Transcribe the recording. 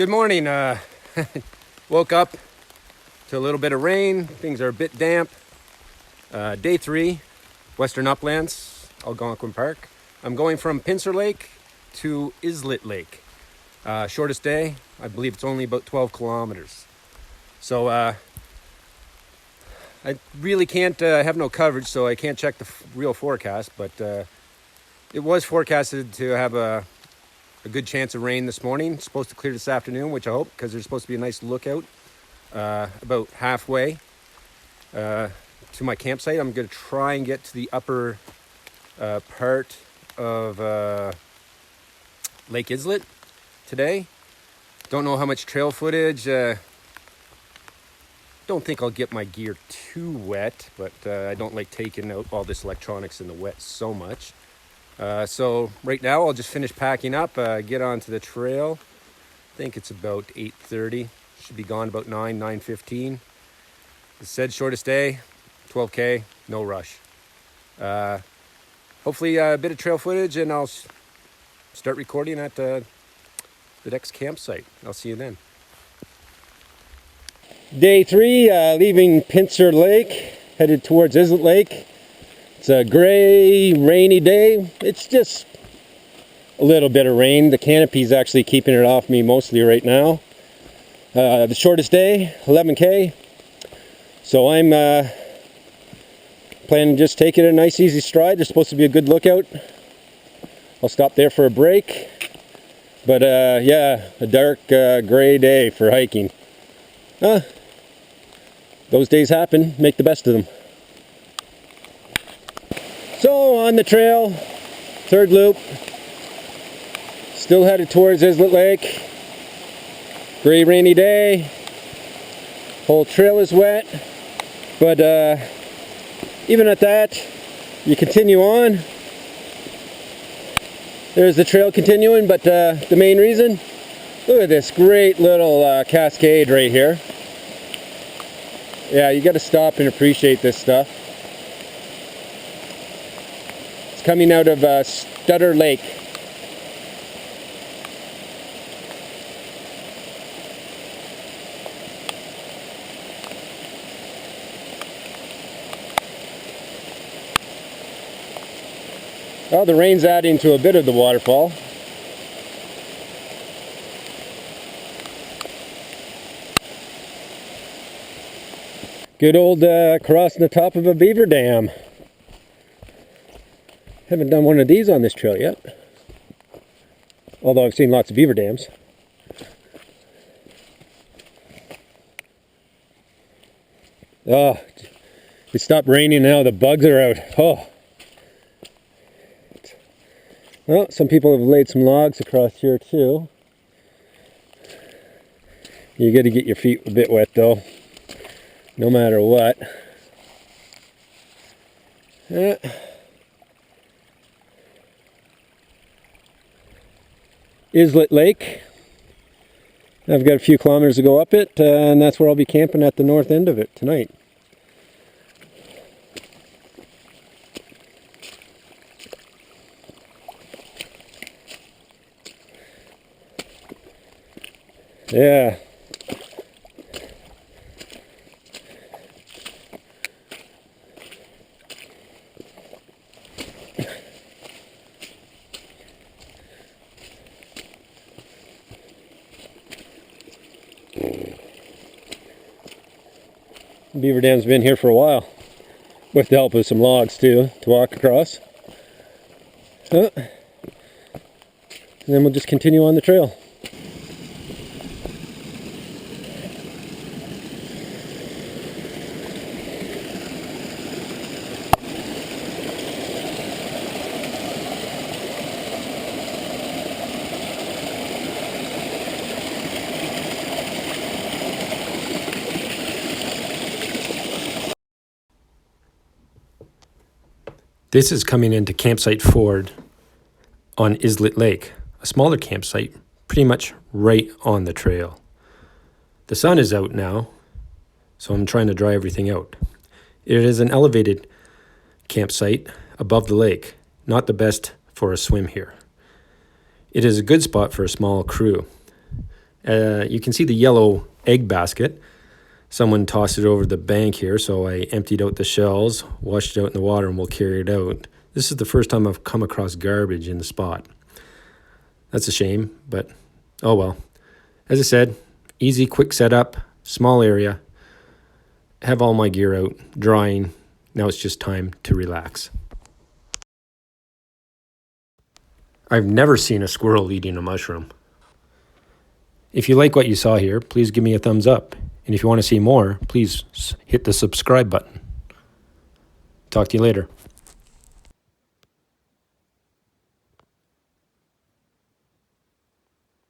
Good morning. Woke up to a little bit of rain. Things are a bit damp. Day 3, Western Uplands, Algonquin Park. I'm going from Pincer Lake to Islet Lake. Shortest day. I believe it's only about 12 kilometers. So I really can't have no coverage, so I can't check the real forecast. But it was forecasted to have a good chance of rain this morning. It's supposed to clear this afternoon, which I hope, because there's supposed to be a nice lookout about halfway to my campsite. I'm going to try and get to the upper part of Lake Islet today. Don't know how much trail footage. Don't think I'll get my gear too wet, but I don't like taking out all this electronics in the wet so much. So right now I'll just finish packing up, get onto the trail. I think it's about 8:30. Should be gone about 9:15. It said shortest day, 12K, no rush. Hopefully a bit of trail footage, and I'll start recording at the next campsite. I'll see you then. Day 3, leaving Pincer Lake, headed towards Islet Lake. It's a gray, rainy day. It's just a little bit of rain. The canopy's actually keeping it off me mostly right now. The shortest day, 11K. So I'm planning to just take it a nice easy stride. There's supposed to be a good lookout. I'll stop there for a break. But yeah, a dark gray day for hiking. Those days happen. Make the best of them. So on the trail, third loop, still headed towards Islet Lake. Gray, rainy day. Whole trail is wet, but even at that, you continue on. There's the trail continuing, but the main reason, look at this great little cascade right here. Yeah, you got to stop and appreciate this stuff. Coming out of Stutter Lake. Well, the rain's adding to a bit of the waterfall. Good old crossing the top of a beaver dam. Haven't done one of these on this trail yet, although I've seen lots of beaver dams. Oh, it stopped raining now, the bugs are out. Oh. Well, some people have laid some logs across here too. You got to get your feet a bit wet though, no matter what. Islet Lake. I've got a few kilometers to go up it, and that's where I'll be camping at the north end of it tonight. Yeah. Beaver dam's been here for a while, with the help of some logs too to walk across. And then we'll just continue on the trail. This is coming into Campsite Ford on Islet Lake, a smaller campsite, pretty much right on the trail. The sun is out now, so I'm trying to dry everything out. It is an elevated campsite above the lake, not the best for a swim here. It is a good spot for a small crew, You can see the yellow egg basket. Someone tossed it over the bank here, so I emptied out the shells, washed it out in the water, and we'll carry it out. This is the first time I've come across garbage in the spot. That's a shame, but oh well. As I said, easy, quick setup, small area. Have all my gear out, drying. Now it's just time to relax. I've never seen a squirrel eating a mushroom. If you like what you saw here, please give me a thumbs up. And if you want to see more, please hit the subscribe button. Talk to you later.